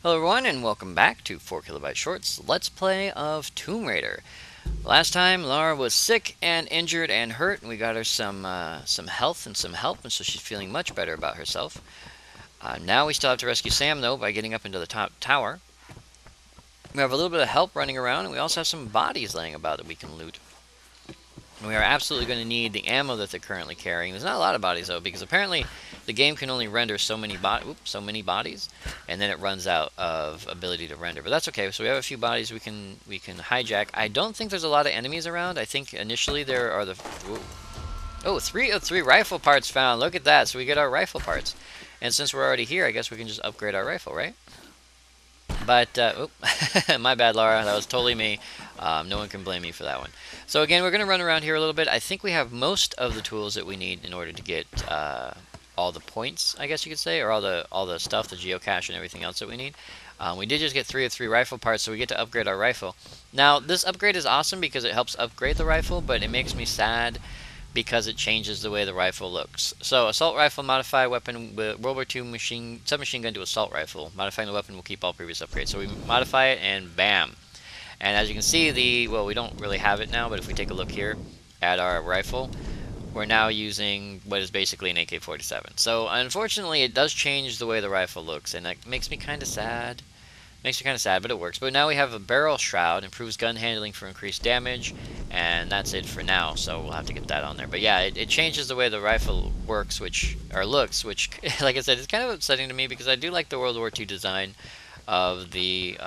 Hello everyone and welcome back to 4KB Shorts Let's Play of Tomb Raider. Last time Lara was sick and injured and hurt, and we got her some health and some help, and so she's feeling much better about herself. Now we still have to rescue Sam though by getting up into the top tower. We have a little bit of help running around, and we also have some bodies laying about that we can loot. We are absolutely going to need the ammo that they're currently carrying. There's not a lot of bodies though, because apparently the game can only render so many bodies, and then it runs out of ability to render. But that's okay. So we have a few bodies we can hijack. I don't think there's a lot of enemies around. I think initially there are three of three rifle parts found. Look at that. So we get our rifle parts, and since we're already here, I guess we can just upgrade our rifle, right? But, my bad, Lara. That was totally me. No one can blame me for that one. So again, we're going to run around here a little bit. I think we have most of the tools that we need in order to get all the points, I guess you could say, or all the stuff, the geocache and everything else that we need. We did just get 3 of 3 rifle parts, so we get to upgrade our rifle. Now, this upgrade is awesome because it helps upgrade the rifle, but it makes me sad because it changes the way the rifle looks. So, assault rifle, modify weapon with World War II submachine gun to assault rifle. Modifying the weapon will keep all previous upgrades. So we modify it, and bam. And as you can see, we don't really have it now, but if we take a look here at our rifle, we're now using what is basically an AK-47. So, unfortunately, it does change the way the rifle looks, and that makes me kind of sad. Makes me kind of sad, but it works. But now we have a barrel shroud, improves gun handling for increased damage, and that's it for now, so we'll have to get that on there. But yeah, it changes the way the rifle works, looks, which, like I said, is kind of upsetting to me because I do like the World War II design of the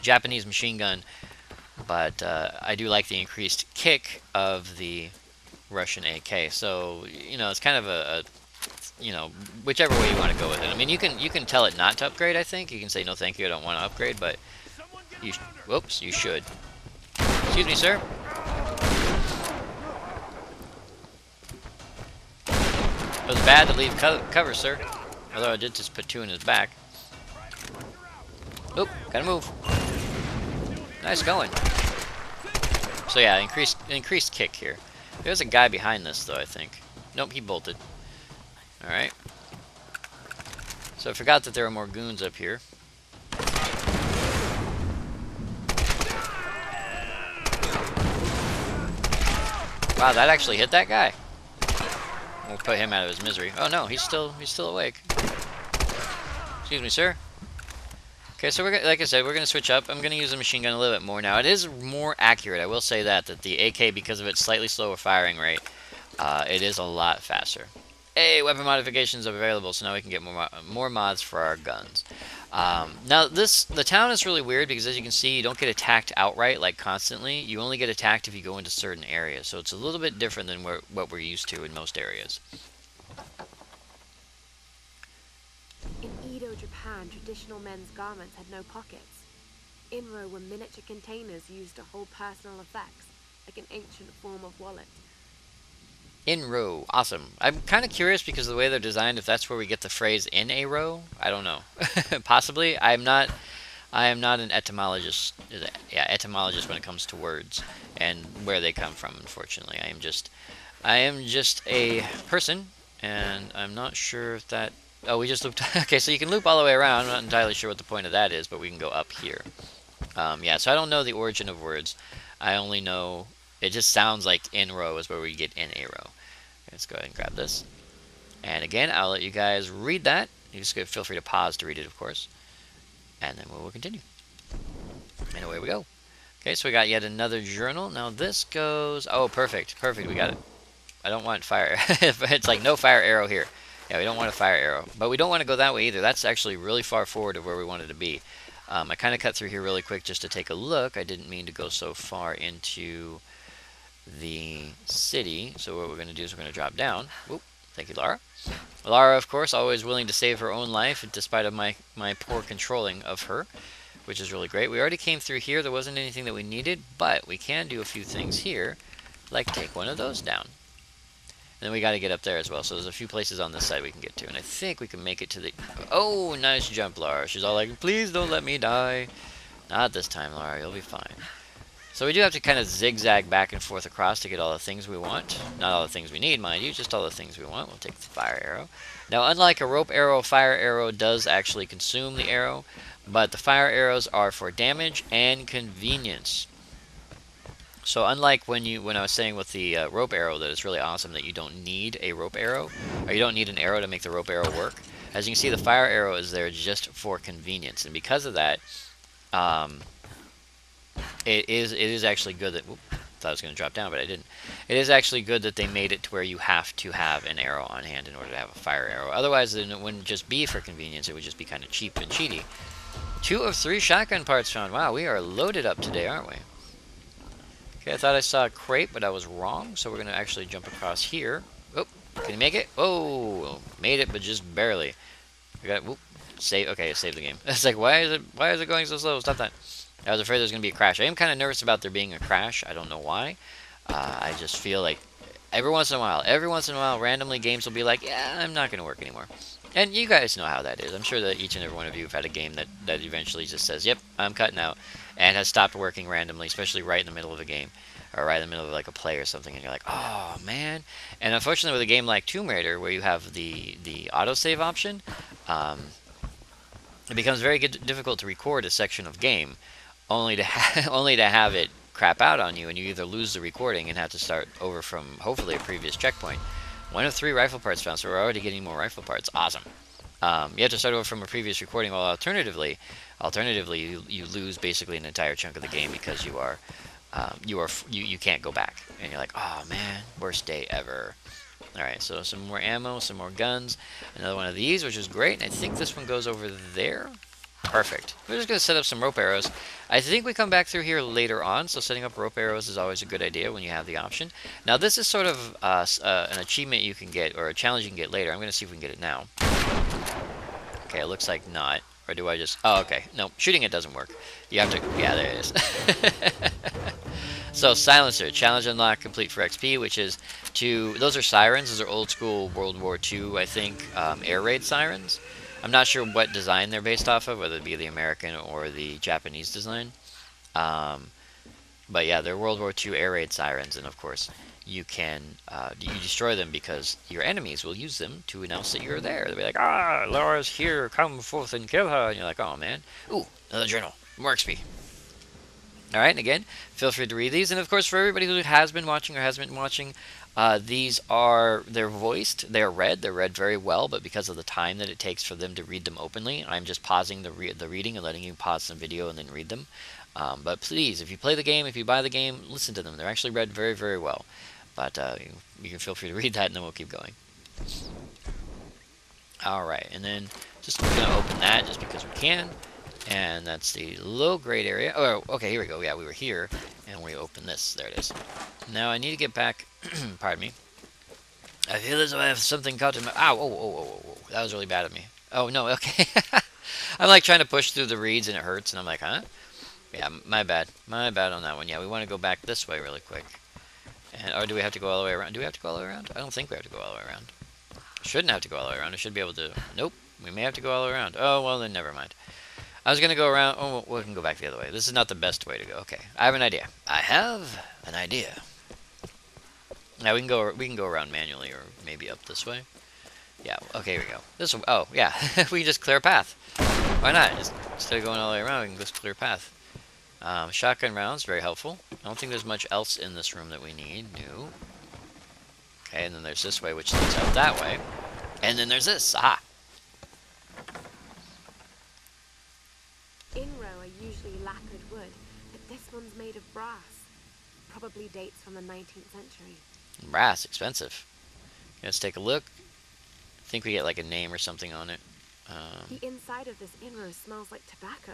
Japanese machine gun, but I do like the increased kick of the Russian AK. So, it's kind of a whichever way you want to go with it. I mean, you can tell it not to upgrade, I think. You can say, no thank you, I don't want to upgrade, but you should. Excuse me, sir. It was bad to leave cover, sir. Although I did just put 2 in his back. Oop, gotta move. Nice going. So yeah, increased kick here. There's a guy behind this, though, I think. Nope, he bolted. Alright. So I forgot that there are more goons up here. Wow, that actually hit that guy. We'll put him out of his misery. Oh no, he's still awake. Excuse me, sir. Okay, so like I said, we're gonna switch up. I'm gonna use the machine gun a little bit more now. It is more accurate. I will say that the AK, because of its slightly slower firing rate, it is a lot faster. Hey, weapon modifications are available, so now we can get more mods for our guns. Now, the town is really weird because, as you can see, you don't get attacked outright, like constantly. You only get attacked if you go into certain areas, so it's a little bit different than what we're used to in most areas. In Edo, Japan, traditional men's garments had no pockets. Inro were miniature containers used to hold personal effects, like an ancient form of wallet. In row, awesome. I'm kind of curious because of the way they're designed, if that's where we get the phrase in a row. I don't know. Possibly. I am not an etymologist. Yeah, etymologist when it comes to words and where they come from. Unfortunately, I am just a person, and I'm not sure if that. Oh, we just looped. Okay, so you can loop all the way around. I'm not entirely sure what the point of that is, but we can go up here. Yeah, so I don't know the origin of words. I only know. It just sounds like in row is where we get in a row. Let's go ahead and grab this. And again, I'll let you guys read that. You just feel free to pause to read it, of course. And then we will continue. And away we go. Okay, so we got yet another journal. Now this goes... Oh, perfect. Perfect, we got it. I don't want fire. It's like no fire arrow here. Yeah, we don't want a fire arrow. But we don't want to go that way either. That's actually really far forward of where we wanted to be. I kind of cut through here really quick just to take a look. I didn't mean to go so far into the city. So what we're going to do is we're going to drop down. Whoop. Thank you, Lara. Lara, of course, always willing to save her own life despite of my poor controlling of her, which is really great. We already came through here. There wasn't anything that we needed, but we can do a few things here, like take one of those down. And then we got to get up there as well. So there's a few places on this side we can get to, and I think we can make it to the... Oh, nice jump, Lara. She's all like, please don't let me die. Not this time, Lara. You'll be fine. So we do have to kind of zigzag back and forth across to get all the things we want. Not all the things we need, mind you, just all the things we want. We'll take the fire arrow. Now, unlike a rope arrow, fire arrow does actually consume the arrow, but the fire arrows are for damage and convenience. So unlike when I was saying with the rope arrow that it's really awesome that you don't need a rope arrow, or you don't need an arrow to make the rope arrow work, as you can see, the fire arrow is there just for convenience. And because of that, um, it is actually good that... Whoop, thought I was going to drop down, but I didn't. It is actually good that they made it to where you have to have an arrow on hand in order to have a fire arrow. Otherwise, then it wouldn't just be for convenience. It would just be kind of cheap and cheaty. 2 of 3 shotgun parts found. Wow, we are loaded up today, aren't we? Okay, I thought I saw a crate, but I was wrong. So we're going to actually jump across here. Oh, can you make it? Oh, made it, but just barely. I got... Whoop, save. Okay, save the game. It's like, why is it going so slow? Stop that. I was afraid there was going to be a crash. I am kind of nervous about there being a crash. I don't know why. I just feel like every once in a while, randomly games will be like, yeah, I'm not going to work anymore. And you guys know how that is. I'm sure that each and every one of you have had a game that eventually just says, yep, I'm cutting out, and has stopped working randomly, especially right in the middle of a game, or right in the middle of like a play or something, and you're like, oh, man. And unfortunately, with a game like Tomb Raider, where you have the autosave option, it becomes very difficult to record a section of game, only to have it crap out on you, and you either lose the recording and have to start over from hopefully a previous checkpoint. 1 of 3 rifle parts found, so we're already getting more rifle parts. Awesome. You have to start over from a previous recording, while alternatively you lose basically an entire chunk of the game because you can't go back, and you're like, oh man, worst day ever. Alright, so some more ammo, some more guns, another one of these, which is great, and I think this one goes over there. Perfect. We're just going to set up some rope arrows. I think we come back through here later on, so setting up rope arrows is always a good idea when you have the option. Now, this is sort of an achievement you can get, or a challenge you can get later. I'm going to see if we can get it now. Okay, it looks like not. Or do I just... Oh, okay. No, shooting it doesn't work. You have to... Yeah, there it is. So, silencer. Challenge unlocked, complete for XP, which is to... Those are sirens. Those are old school World War II, I think, air raid sirens. I'm not sure what design they're based off of, whether it be the American or the Japanese design. But yeah, they're World War II air raid sirens, and of course, you can you destroy them because your enemies will use them to announce that you're there. They'll be like, ah, Lara's here, come forth and kill her. And you're like, oh man, ooh, another journal, more XP. Alright, and again, feel free to read these. And of course, for everybody who has been watching or has been watching, they're voiced, they're read very well, but because of the time that it takes for them to read them openly, I'm just pausing the reading and letting you pause some video and then read them. But please, if you play the game, if you buy the game, listen to them. They're actually read very, very well. But you can feel free to read that, and then we'll keep going. Alright, and then just going to open that just because we can. And that's the low-grade area. Oh, okay, here we go. Yeah, we were here, and we open this. There it is. Now I need to get back. Pardon me. I feel as though I have something caught in my... Ow, oh. That was really bad of me. Oh, no, okay. I'm like trying to push through the reeds, and it hurts, and I'm like, huh? Yeah, my bad. My bad on that one. Yeah, we want to go back this way really quick. And, or do we have to go all the way around? Do we have to go all the way around? I don't think we have to go all the way around. Shouldn't have to go all the way around. I should be able to... Nope. We may have to go all the way around. Oh, well, then never mind. I was going to go around... Oh, we can go back the other way. This is not the best way to go. Okay. I have an idea. Now we can go around manually, or maybe up this way. Yeah, okay, here we go. This... Oh, yeah. We can just clear a path. Why not? Just, instead of going all the way around, we can just clear a path. Shotgun rounds, very helpful. I don't think there's much else in this room that we need. No. Okay, and then there's this way, which leads out that way. And then there's this. Aha! Inro are usually lacquered wood, but this one's made of brass. Probably dates from the 19th century. Brass, expensive. Okay, let's take a look. I think we get like a name or something on it. The inside of this Inro smells like tobacco.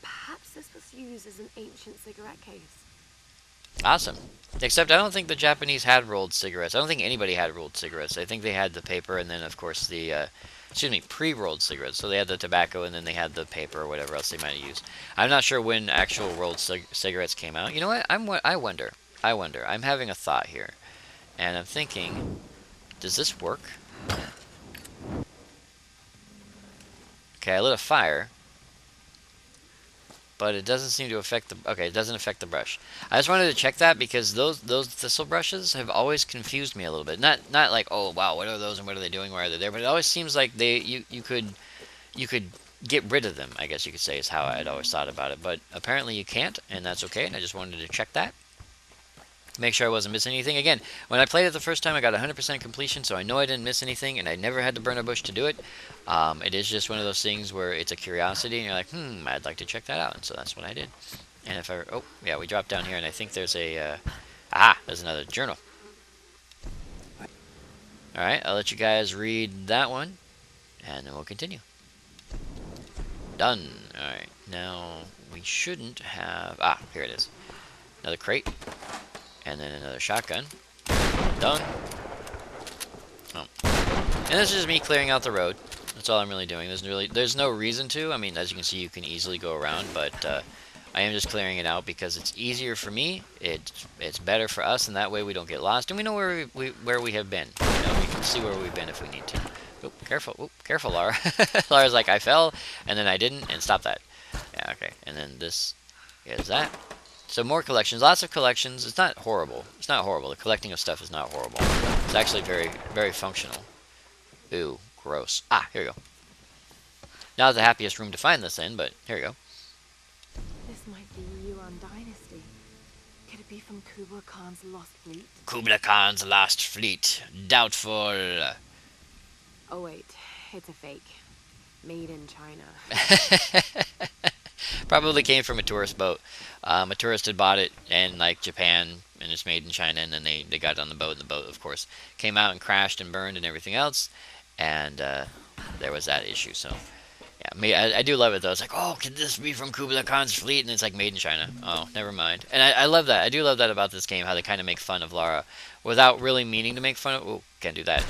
Perhaps this was used as an ancient cigarette case. Awesome. Except I don't think the Japanese had rolled cigarettes. I don't think anybody had rolled cigarettes. I think they had the paper and then, of course, the... pre-rolled cigarettes. So they had the tobacco and then they had the paper or whatever else they might have used. I'm not sure when actual rolled cigarettes came out. You know what? I wonder. I'm having a thought here. And I'm thinking, does this work? Okay, I lit a fire. but it doesn't seem to affect the. Okay, it doesn't affect the brush. I just wanted to check that because those thistle brushes have always confused me a little bit. Not like, oh wow, what are those and what are they doing? Why are they there? But it always seems like you could get rid of them. I guess you could say is how I'd always thought about it. But apparently you can't, and that's okay. And I just wanted to check that. Make sure I wasn't missing anything. Again, when I played it the first time, I got 100% completion, so I know I didn't miss anything, and I never had to burn a bush to do it. It is just one of those things where it's a curiosity, and you're like, I'd like to check that out, and so that's what I did. And if I, oh, yeah, we dropped down here, and I think there's a, there's another journal. Alright, I'll let you guys read that one, and then we'll continue. Done. Alright, now we shouldn't have, here it is. Another crate. And then another shotgun. Done. Oh. And this is just me clearing out the road. That's all I'm really doing. There's no reason to. I mean, as you can see, you can easily go around, but I am just clearing it out because it's easier for me. It's better for us, and that way we don't get lost, and we know where we have been. You know, we can see where we've been if we need to. Oop, careful. Oop, careful, Lara. Lara's like, I fell, and then I didn't, and stop that. Yeah, okay. And then this is that. So more collections, lots of collections. It's not horrible. It's not horrible. The collecting of stuff is not horrible. It's actually very, very functional. Ooh, gross. Here we go. Not the happiest room to find this in, but here we go. This might be Yuan Dynasty. Could it be from Kublai Khan's lost fleet? Kublai Khan's lost fleet. Doubtful. Oh wait, it's a fake. Made in China. Probably came from a tourist boat. A tourist had bought it in like Japan, and it's made in China, and then they got it on the boat, and the boat, of course, came out and crashed and burned and everything else, and there was that issue. So, yeah, I do love it though. It's like, oh, could this be from Kublai Khan's fleet? And it's like made in China. Oh, never mind. And I love that. I do love that about this game, how they kind of make fun of Lara without really meaning to make fun of. Oh, can't do that.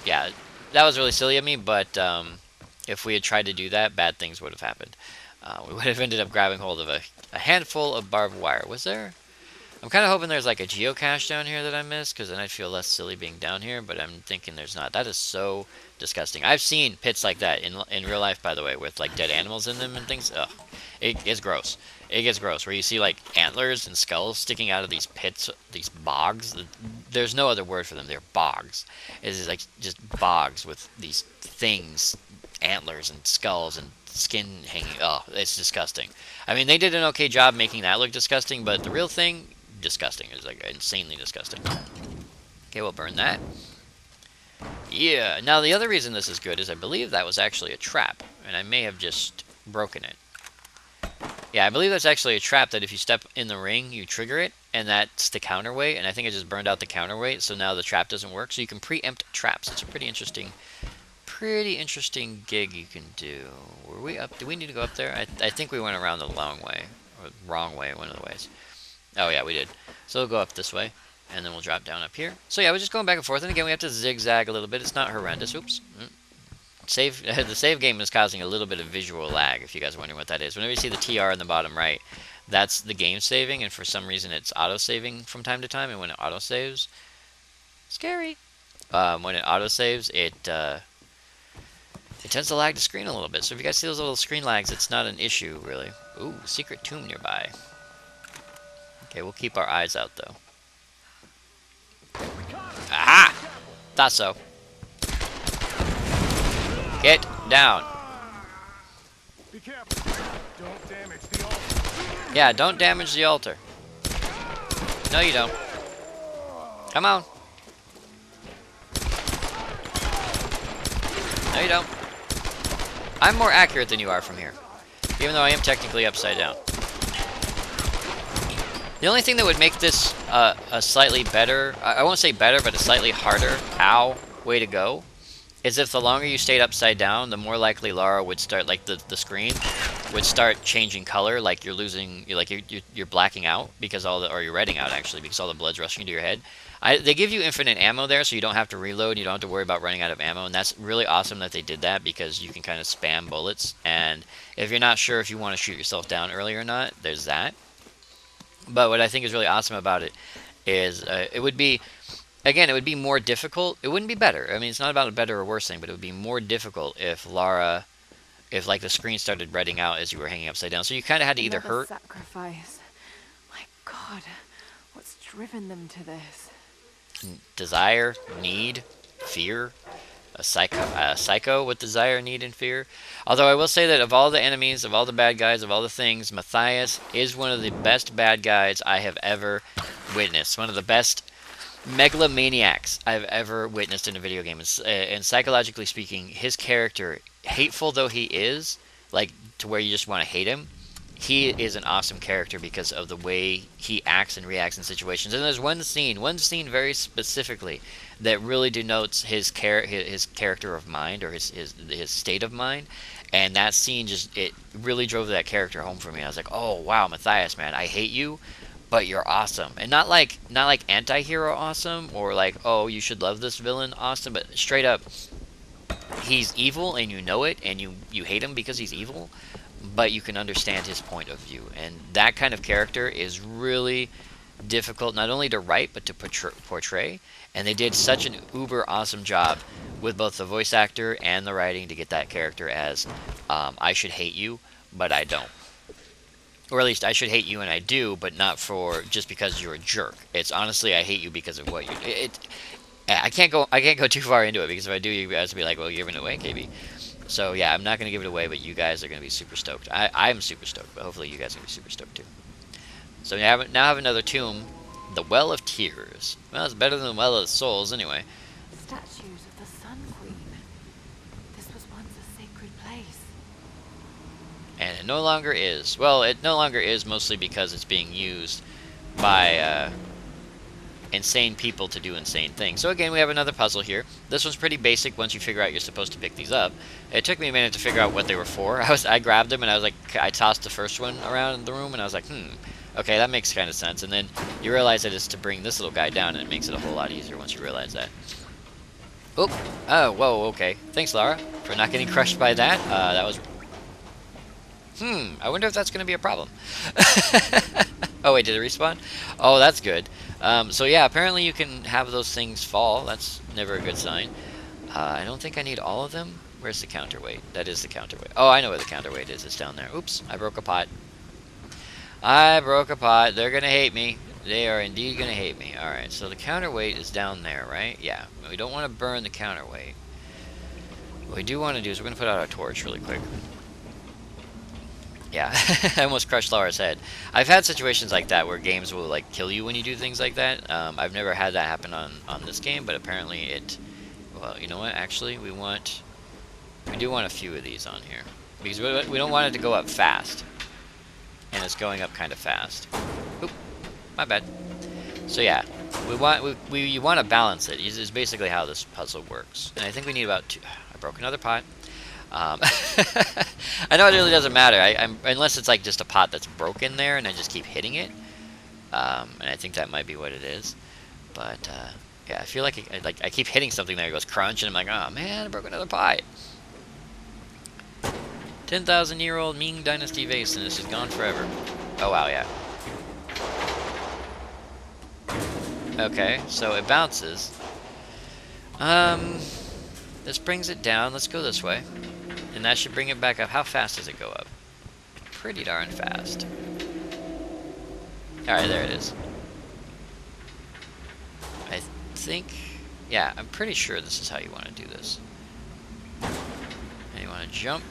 Yeah, that was really silly of me, but if we had tried to do that, bad things would have happened. We would have ended up grabbing hold of a handful of barbed wire. Was there? I'm kind of hoping there's like a geocache down here that I missed, because then I'd feel less silly being down here, but I'm thinking there's not. That is so disgusting. I've seen pits like that in real life, by the way, with like dead animals in them and things. Ugh. It's gross. It gets gross, where you see like antlers and skulls sticking out of these pits, these bogs. There's no other word for them. They're bogs. It's like just bogs with these things, antlers and skulls and skin hanging. Oh, it's disgusting. I mean, they did an okay job making that look disgusting, but the real thing, disgusting. It's like insanely disgusting. Okay, we'll burn that. Yeah. Now, the other reason this is good is I believe that was actually a trap, and I may have just broken it. Yeah, I believe that's actually a trap that if you step in the ring, you trigger it, and that's the counterweight, and I think I just burned out the counterweight, so now the trap doesn't work, so you can preempt traps. It's a pretty interesting gig you can do. Were we up? Do we need to go up there? I think we went around the long way, or wrong way, one of the ways. Oh yeah, we did. So we'll go up this way, and then we'll drop down up here. So yeah, we're just going back and forth, and again, we have to zigzag a little bit. It's not horrendous. Oops. The save game is causing a little bit of visual lag, if you guys are wondering what that is. Whenever you see the TR in the bottom right, that's the game saving, and for some reason it's auto-saving from time to time, and when it auto-saves, scary. When it auto-saves, it tends to lag the screen a little bit. So if you guys see those little screen lags, it's not an issue, really. Ooh, secret tomb nearby. Okay, we'll keep our eyes out, though. Aha! Thought so. Get down. Be careful. Don't damage the altar. Yeah, don't damage the altar. No, you don't. Come on. No, you don't. I'm more accurate than you are from here, even though I am technically upside down. The only thing that would make this a slightly better, I won't say better, but a slightly harder, way to go, is if the longer you stayed upside down, the more likely Lara would start, like the screen would start changing color, like you're losing, you're blacking out because or you're redding out actually because all the blood's rushing to your head. They give you infinite ammo there, so you don't have to reload, you don't have to worry about running out of ammo, and that's really awesome that they did that because you can kind of spam bullets, and if you're not sure if you want to shoot yourself down early or not, there's that. But what I think is really awesome about it is it would be, again, it would be more difficult. It wouldn't be better. I mean, it's not about a better or worse thing, but it would be more difficult if Lara if like the screen started redding out as you were hanging upside down. So you kind of had to either Another hurt. sacrifice. My God, what's driven them to this? Desire, need, fear. A psycho with desire, need, and fear. Although I will say that of all the enemies, of all the bad guys, of all the things, Matthias is one of the best bad guys I have ever witnessed. One of the best megalomaniacs I've ever witnessed in a video game. And psychologically speaking, his character, hateful though he is, like to where you just want to hate him, he is an awesome character because of the way he acts and reacts in situations. And there's one scene very specifically that really denotes his character of mind, or his state of mind. And that scene it really drove that character home for me. I was like, oh wow, Matthias, man, I hate you, but you're awesome. And not like anti-hero awesome, or like, oh, you should love this villain awesome, but straight up, he's evil and you know it, and you hate him because he's evil, but you can understand his point of view. And that kind of character is really difficult not only to write but to portray. And they did such an uber awesome job with both the voice actor and the writing to get that character as I should hate you, but I don't. Or at least I should hate you and I do, but not for just because you're a jerk. It's honestly, I hate you because of what you. I can't go too far into it, because if I do, you guys will be like, well, you're giving it away, KB. So yeah, I'm not going to give it away, but you guys are going to be super stoked. I'm super stoked, but hopefully you guys are going to be super stoked too. So we now have another tomb, the Well of Tears. Well, it's better than the Well of Souls anyway. Statues of the Sun Queen. This was once a sacred place. And it no longer is. Well, it no longer is, mostly because it's being used by insane people to do insane things. So again, we have another puzzle here. This one's pretty basic once you figure out you're supposed to pick these up. It took me a minute to figure out what they were for. I grabbed them and I was like, I tossed the first one around the room and I was like, okay, that makes kind of sense. And then you realize that it's to bring this little guy down, and it makes it a whole lot easier once you realize that. Oh, whoa, okay. Thanks, Lara, for not getting crushed by that. That was... I wonder if that's going to be a problem. Oh, wait, did it respawn? Oh, that's good. So yeah, apparently you can have those things fall. That's never a good sign. I don't think I need all of them. Where's the counterweight? That is the counterweight. Oh, I know where the counterweight is. It's down there. Oops, I broke a pot. I broke a pot. They're going to hate me. They are indeed going to hate me. Alright, so the counterweight is down there, right? Yeah. We don't want to burn the counterweight. What we do want to do is we're going to put out our torch really quick. Yeah, I almost crushed Lara's head. I've had situations like that where games will like kill you when you do things like that. I've never had that happen on this game, but apparently it... Well, you know what? Actually, we do want a few of these on here, because we don't want it to go up fast. And it's going up kind of fast. Oop, my bad. So yeah, you want to balance it. Is basically how this puzzle works. And I think we need about two. I broke another pot. I know it really doesn't matter. Unless it's like just a pot that's broken there, and I just keep hitting it. And I think that might be what it is. But yeah, I feel like I keep hitting something there. It goes crunch, and I'm like, oh man, I broke another pot. 10,000-year-old Ming Dynasty vase, and this is gone forever. Oh wow, yeah. Okay, so it bounces. This brings it down. Let's go this way. And that should bring it back up. How fast does it go up? Pretty darn fast. Alright, there it is. I think... Yeah, I'm pretty sure this is how you want to do this. And you want to jump.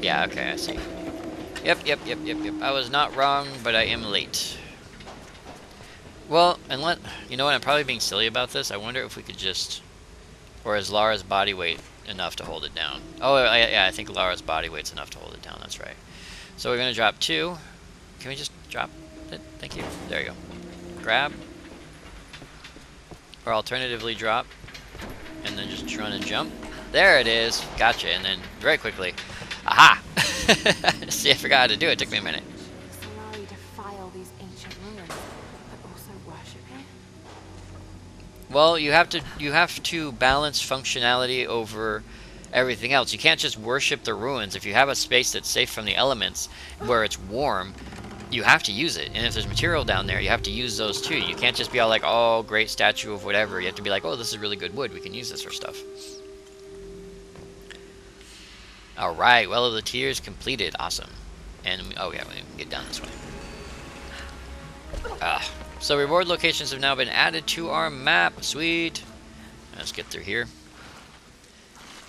Yeah, okay, I see. Yep. I was not wrong, but I am late. Well, and you know what? I'm probably being silly about this. I wonder if we could just... Or is Lara's body weight enough to hold it down? Oh, yeah, I think Lara's body weight's enough to hold it down. That's right. So we're going to drop 2. Can we just drop it? Thank you. There you go. Grab. Or alternatively drop. And then just run and jump. There it is. Gotcha. And then very quickly. Aha! See, I forgot how to do it. It took me a minute. Solari defile these ancient ruins, but also worship it? Well, you have to balance functionality over everything else. You can't just worship the ruins. If you have a space that's safe from the elements, where it's warm, you have to use it. And if there's material down there, you have to use those too. You can't just be all like, oh, great statue of whatever. You have to be like, oh, this is really good wood. We can use this for stuff. Alright, Well of the Tears completed. Awesome. And, oh yeah, we can get down this way. So reward locations have now been added to our map. Sweet. Let's get through here.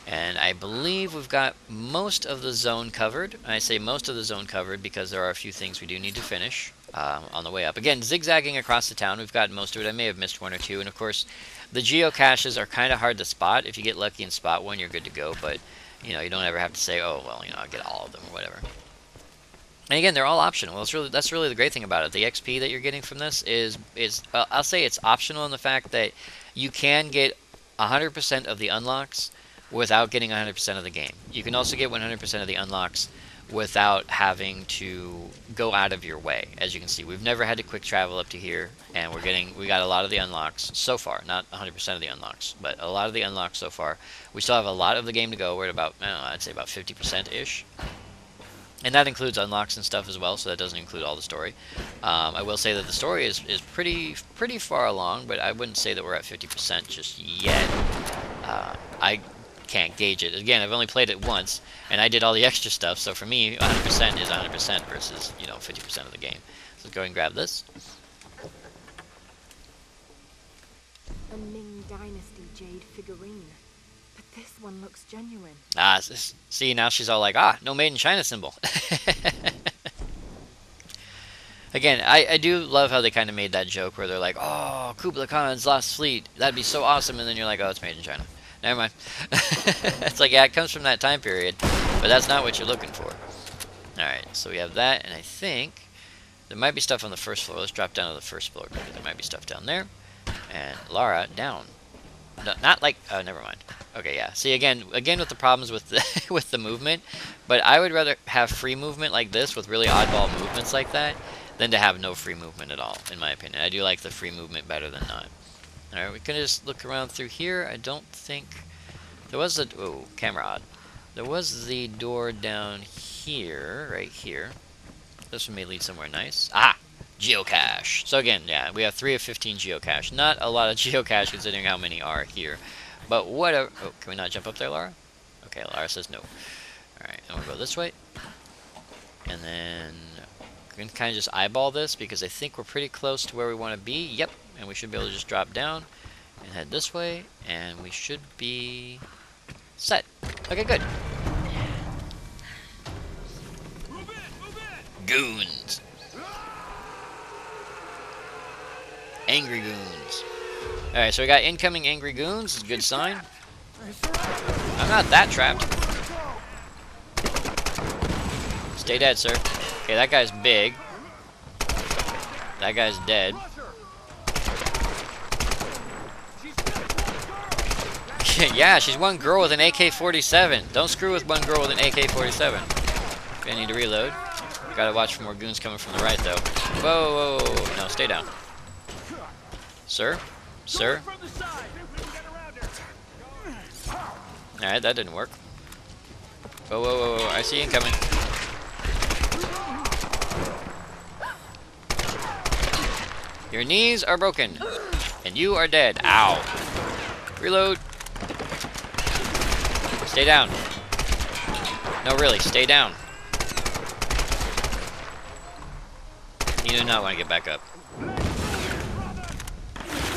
And I believe we've got most of the zone covered. I say most of the zone covered because there are a few things we do need to finish on the way up. Again, zigzagging across the town, we've got most of it. I may have missed one or two. And of course, the geocaches are kind of hard to spot. If you get lucky and spot one, you're good to go. But, you know, you don't ever have to say, oh, well, you know, I'll get all of them or whatever. And again, they're all optional. That's really the great thing about it. The XP that you're getting from this is I'll say it's optional in the fact that you can get 100% of the unlocks without getting 100% of the game. You can also get 100% of the unlocks without having to go out of your way. As you can see, we've never had to quick travel up to here, and we got a lot of the unlocks so far. Not 100% of the unlocks, but a lot of the unlocks so far. We still have a lot of the game to go. We're at about, I don't know, I'd say about 50%-ish. And that includes unlocks and stuff as well, so that doesn't include all the story. I will say that the story is pretty far along, but I wouldn't say that we're at 50% just yet. I can't gauge it. Again, I've only played it once, and I did all the extra stuff, so for me, 100% is 100% versus, you know, 50% of the game. So let's go and grab this. A Ming Dynasty jade figurine. But this one looks genuine. See, now she's all like, no made in China symbol. Again, I do love how they kind of made that joke where they're like, oh, Kublai Khan's lost fleet, that'd be so awesome, and then you're like, oh, it's made in China. Never mind. It's like, yeah, it comes from that time period, but that's not what you're looking for. Alright, so we have that, and I think there might be stuff on the first floor. Let's drop down to the first floor, because there might be stuff down there. And Lara, down. No, not like, oh, never mind. Okay, yeah. See, again with the problems with the, with the movement, but I would rather have free movement like this with really oddball movements like that than to have no free movement at all, in my opinion. I do like the free movement better than not. Alright, we can just look around through here. I don't think... There was a... Oh, camera odd. There was the door down here, right here. This one may lead somewhere nice. Geocache. So again, yeah, we have 3 of 15 geocache. Not a lot of geocache considering how many are here. But whatever... Oh, can we not jump up there, Lara? Okay, Lara says no. Alright, and we'll go this way. And then... We can kind of just eyeball this because I think we're pretty close to where we want to be. Yep. And we should be able to just drop down and head this way, and we should be set. Okay, good. Goons. Angry goons. Alright, so we got incoming angry goons. It's a good sign. I'm not that trapped. Stay dead, sir. Okay, that guy's big. That guy's dead. Yeah, she's one girl with an AK-47. Don't screw with one girl with an AK-47. Okay, I need to reload. Gotta watch for more goons coming from the right, though. Whoa, whoa, whoa. No, stay down. Sir? Sir? Alright, that didn't work. Whoa, whoa, whoa, whoa. I see you incoming. Your knees are broken. And you are dead. Ow. Reload. Stay down. No, really, stay down. You do not want to get back up.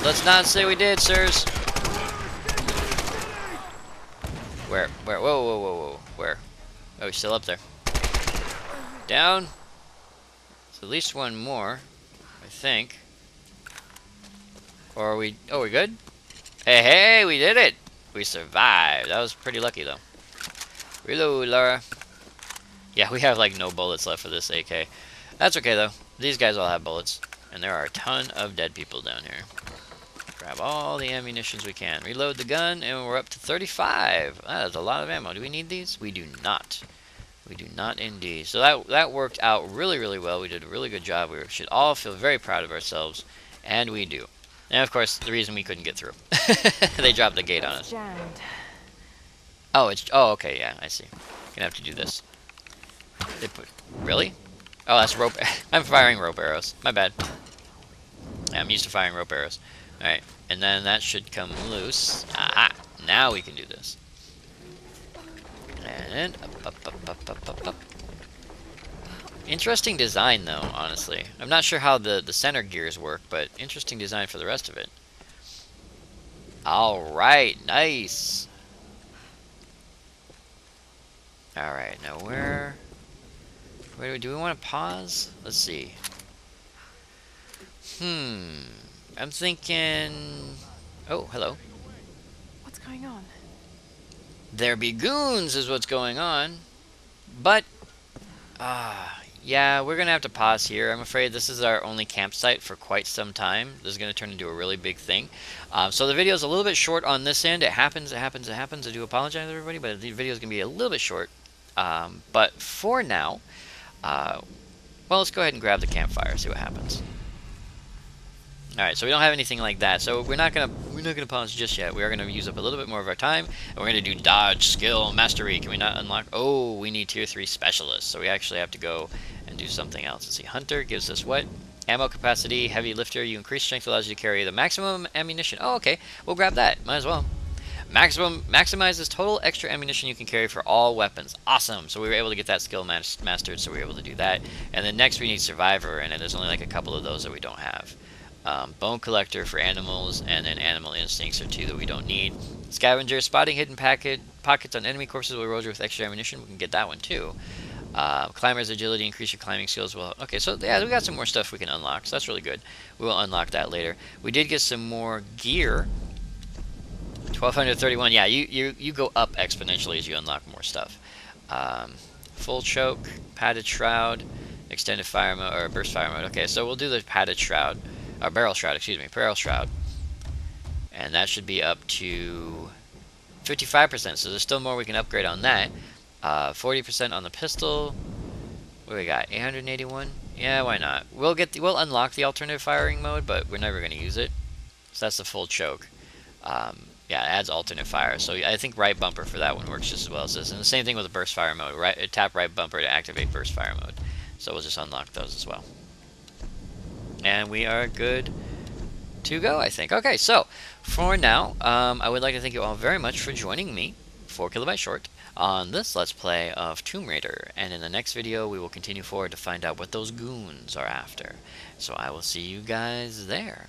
Let's not say we did, sirs. Where? Whoa, whoa, whoa, whoa. Where? Oh, he's still up there. Down. So at least one more, I think. Or are we... Oh, we good? Hey, hey, we did it! We survived. That was pretty lucky, though. Reload, Lara. Yeah, we have, like, no bullets left for this AK. That's okay, though. These guys all have bullets. And there are a ton of dead people down here. Grab all the ammunitions we can. Reload the gun, and we're up to 35. That is a lot of ammo. Do we need these? We do not. We do not indeed. So that worked out really, really well. We did a really good job. We should all feel very proud of ourselves. And we do. And of course, the reason we couldn't get through. They dropped the gate on us. Oh, oh, okay, yeah, I see. Gonna have to do this. They put... Really? Oh, that's rope... I'm firing rope arrows. My bad. Yeah, I'm used to firing rope arrows. Alright, and then that should come loose. Aha! Now we can do this. And And up. Interesting design, though, honestly. I'm not sure how the center gears work, but interesting design for the rest of it. Alright, nice. Alright, now where do we want to pause? Let's see. I'm thinking... Oh, hello. What's going on? There be goons is what's going on. But, yeah, we're going to have to pause here. I'm afraid this is our only campsite for quite some time. This is going to turn into a really big thing. So the video is a little bit short on this end. It happens. I do apologize, everybody, but the video is going to be a little bit short. But for now, well, let's go ahead and grab the campfire, see what happens. Alright, so we don't have anything like that, so we're not gonna pause just yet. We are gonna use up a little bit more of our time, and we're gonna do dodge, skill, mastery. Can we not unlock? Oh, we need tier 3 specialists, so we actually have to go and do something else. Let's see, hunter gives us what? Ammo capacity, heavy lifter. You increase strength, allows you to carry the maximum ammunition. Oh, okay, we'll grab that. Might as well. Maximizes total extra ammunition you can carry for all weapons. Awesome. So we were able to get that skill mastered, so we were able to do that. And then next we need survivor, and there's only like a couple of those that we don't have. Bone collector for animals, and then animal instincts are 2 that we don't need. Scavenger, spotting hidden pockets on enemy corpses will reward you with extra ammunition. We can get that one too. Climber's agility, increase your climbing skills. Well, okay, so yeah, we got some more stuff we can unlock, so that's really good. We will unlock that later. We did get some more gear. 1231. Yeah, you go up exponentially as you unlock more stuff. Full choke, padded shroud, extended fire mode, or burst fire mode. Okay, so we'll do the padded shroud. Barrel shroud, excuse me, barrel shroud. And that should be up to 55%, so there's still more we can upgrade on that. 40% on the pistol. What do we got? 881? Yeah, why not? We'll unlock the alternative firing mode, but we're never going to use it. So that's the full choke. Yeah, it adds alternate fire. So I think right bumper for that one works just as well as this. And the same thing with the burst fire mode. Tap right bumper to activate burst fire mode. So we'll just unlock those as well. And we are good to go, I think. Okay, so for now, I would like to thank you all very much for joining me, 4KB Short, on this Let's Play of Tomb Raider. And in the next video, we will continue forward to find out what those goons are after. So I will see you guys there.